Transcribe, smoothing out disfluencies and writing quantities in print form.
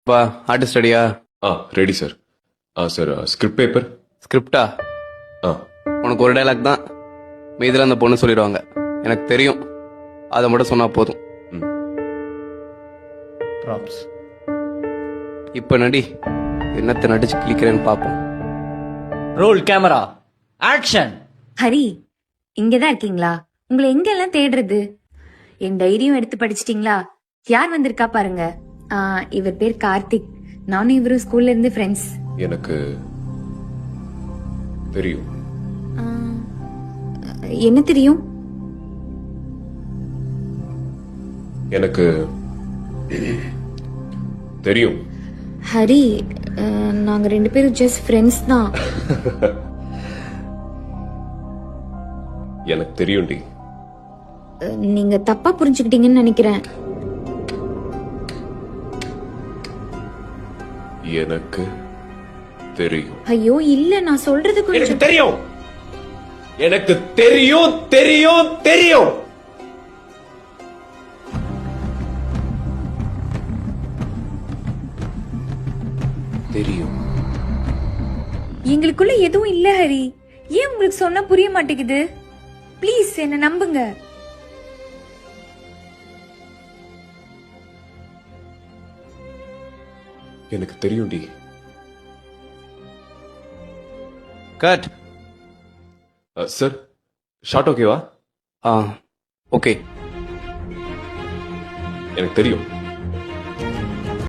வா ஆர்டிஸ்ட் ரெடியா? Ready sir. Sir script paper. ஸ்கிரிப்டா? உனக்கு ஒரு டைலாக் தான், மீதில் அந்த பொண்ணு சொல்லிடுவாங்க. எனக்கு தெரியும், அதை மட்டும் சொன்னா போதும். ப்ராப்ஸ். இப்ப நடி, என்னத்தை நடிச்சு கிளிக்கிறேன்னு பார்ப்போம். Role camera action. ஹரி, இங்கதான் இருக்கீங்களா? உங்களை எங்கெல்லாம் தேடுறது? என் டைரியும் எடுத்து படிச்சிட்டீங்களா? யார் வந்திருக்கா பாருங்க. இவர் பேர் கார்த்திக். நானும் இவரும் ஸ்கூல்ல இருந்து ஃப்ரெண்ட்ஸ். எனக்கு தெரியும். என்ன தெரியும்? எனக்கு தெரியும். ஹரி, நாங்க 2 பேரும் ஜஸ்ட் ஃப்ரெண்ட்ஸ் தான். எனக்கு தெரியும்டி. நீங்க தப்பா புரிஞ்சுக்கிட்டீங்கன்னு நினைக்கிறேன். எனக்கு தெரியும். ஐயோ இல்ல, நான் சொல்றது எனக்கு கொஞ்சம். தெரியும். எனக்கு தெரியும் தெரியும் தெரியும். தெரியும். எங்களுக்குள்ள எதுவும் இல்ல ஹரி. ஏன் உங்களுக்கு சொன்னா புரிய மாட்டேங்குது? ப்ளீஸ் என்ன நம்புங்க. எனக்கு தெரியும்டி. கட். சார் ஷார்ட் ஓகேவா? ஓகே. எனக்கு தெரியும்.